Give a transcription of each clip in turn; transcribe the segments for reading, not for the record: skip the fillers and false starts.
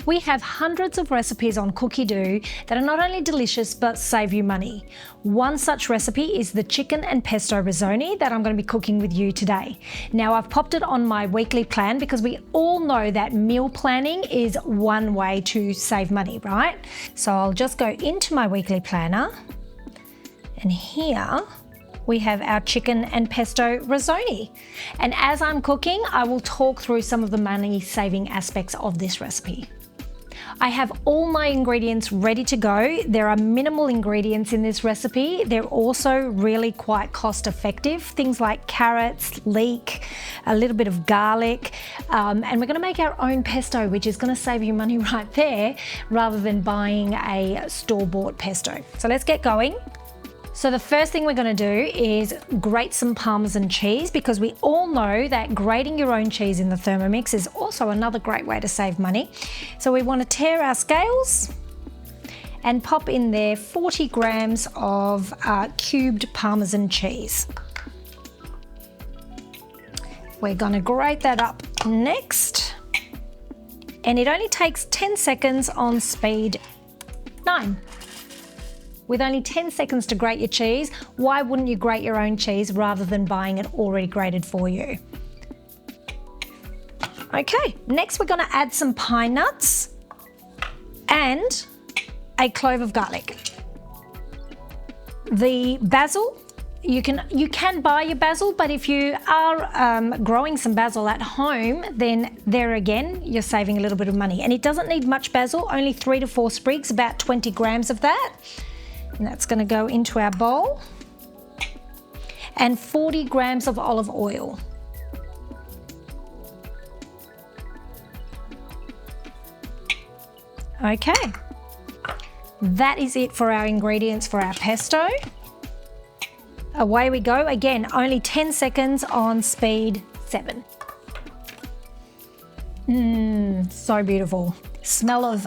We have hundreds of recipes on Cookidoo that are not only delicious but save you money. One such recipe is the chicken and pesto risoni that I'm going to be cooking with you today. Now, I've popped it on my weekly plan because we all know that meal planning is one way to save money, right? So I'll just go into my weekly planner, and here we have our chicken and pesto risoni. And as I'm cooking, I will talk through some of the money saving aspects of this recipe. I have all my ingredients ready to go. There are minimal ingredients in this recipe. They're also really quite cost effective. Things like carrots, leek, a little bit of garlic, and we're going to make our own pesto, which is going to save you money right there rather than buying a store-bought pesto. So let's get going. So the first thing we're going to do is grate some Parmesan cheese, because we all know that grating your own cheese in the Thermomix is also another great way to save money. So we want to tear our scales and pop in there 40 grams of cubed Parmesan cheese. We're going to grate that up next, and it only takes 10 seconds on speed 9. With only 10 seconds to grate your cheese, why wouldn't you grate your own cheese rather than buying it already grated for you? Okay, next we're going to add some pine nuts and a clove of garlic. The basil, you can buy your basil, but if you are growing some basil at home, then there again, you're saving a little bit of money. And it doesn't need much basil, only 3 to 4 sprigs, about 20 grams of that. And that's going to go into our bowl. And 40 grams of olive oil. Okay, that is it for our ingredients for our pesto. Away we go. Again, only 10 seconds on speed 7. So beautiful. Smell of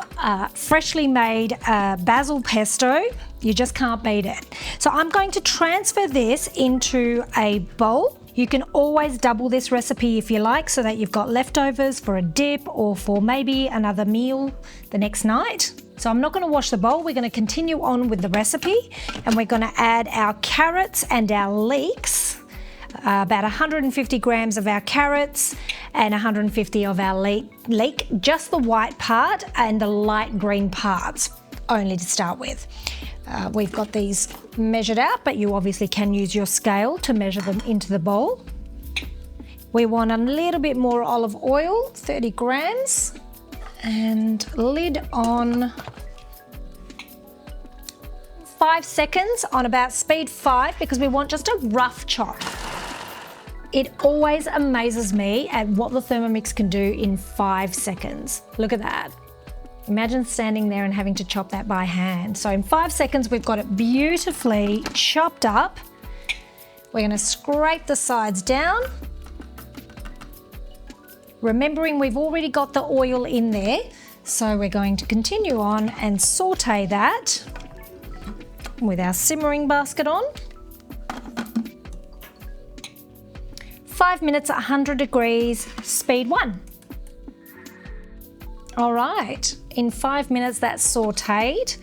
freshly made basil pesto. You just can't beat it. So I'm going to transfer this into a bowl. You can always double this recipe if you like, so that you've got leftovers for a dip or for maybe another meal the next night. So I'm not going to wash the bowl. We're going to continue on with the recipe, and we're going to add our carrots and our leeks. About 150 grams of our carrots and 150 of our leek, just the white part and the light green parts only to start with. We've got these measured out, but you obviously can use your scale to measure them into the bowl. We want a little bit more olive oil, 30 grams, and lid on 5 seconds on about speed 5, because we want just a rough chop. It always amazes me at what the Thermomix can do in 5 seconds. Look at that. Imagine standing there and having to chop that by hand. So in 5 seconds, we've got it beautifully chopped up. We're going to scrape the sides down. Remembering we've already got the oil in there, so we're going to continue on and saute that with our simmering basket on. 5 minutes at 100 degrees, speed 1. All right, in 5 minutes that's sauteed.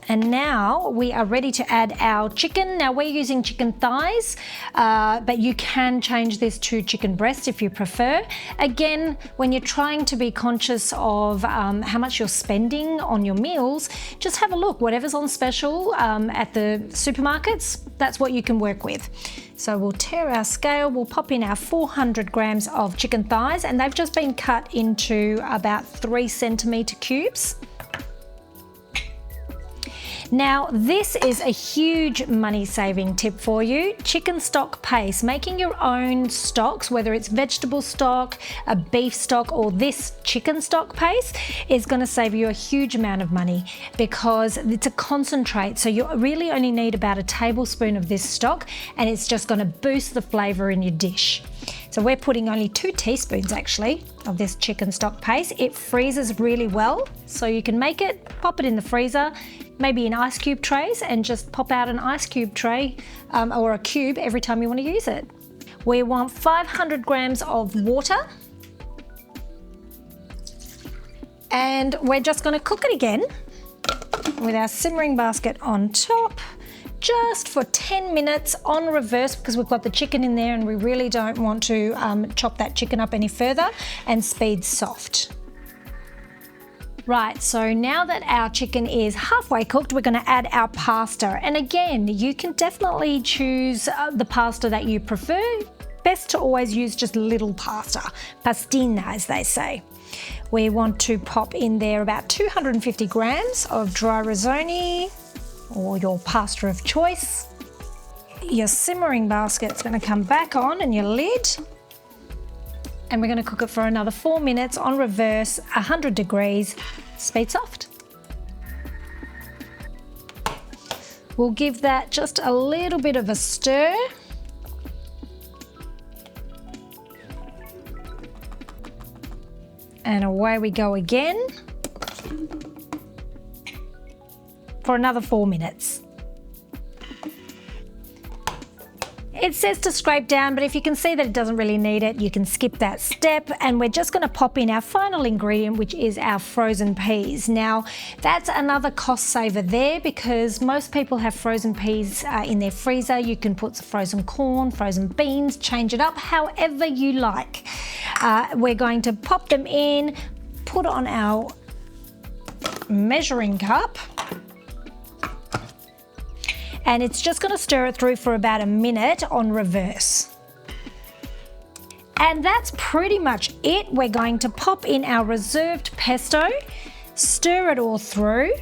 And now we are ready to add our chicken. Now we're using chicken thighs, but you can change this to chicken breast if you prefer. Again, when you're trying to be conscious of how much you're spending on your meals, just have a look. Whatever's on special at the supermarkets, that's what you can work with. So we'll tear our scale, we'll pop in our 400 grams of chicken thighs, and they've just been cut into about 3 centimetre cubes. Now, this is a huge money-saving tip for you. Chicken stock paste. Making your own stocks, whether it's vegetable stock, a beef stock, or this chicken stock paste, is going to save you a huge amount of money because it's a concentrate. So you really only need about a tablespoon of this stock, and it's just going to boost the flavour in your dish. So we're putting only 2 teaspoons actually of this chicken stock paste. It freezes really well, so you can make it, pop it in the freezer, maybe in ice cube trays, and just pop out an ice cube tray or a cube every time you want to use it. We want 500 grams of water, And we're just going to cook it again with our simmering basket on top, just for 10 minutes on reverse, because we've got the chicken in there and we really don't want to chop that chicken up any further, and speed soft. Right, so now that our chicken is halfway cooked, we're going to add our pasta. And again, you can definitely choose the pasta that you prefer. Best to always use just little pasta, pastina as they say. We want to pop in there about 250 grams of dry risoni, or your pasta of choice. Your simmering basket's going to come back on, and your lid. And we're going to cook it for another 4 minutes on reverse, 100 degrees, speed soft. We'll give that just a little bit of a stir. And away we go again for another 4 minutes. It says to scrape down, but if you can see that it doesn't really need it, you can skip that step. And we're just going to pop in our final ingredient, which is our frozen peas. Now, that's another cost saver there, because most people have frozen peas in their freezer. You can put some frozen corn, frozen beans, change it up however you like. We're going to pop them in, put on our measuring cup, and it's just going to stir it through for about a minute on reverse. And that's pretty much it. We're going to pop in our reserved pesto, stir it all through.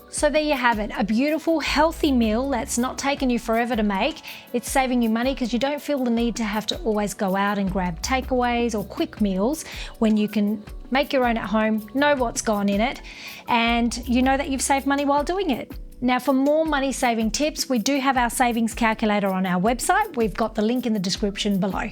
So there you have it, a beautiful, healthy meal that's not taking you forever to make. It's saving you money because you don't feel the need to have to always go out and grab takeaways or quick meals when you can make your own at home, know what's gone in it, and you know that you've saved money while doing it. Now, for more money saving tips, we do have our savings calculator on our website. We've got the link in the description below.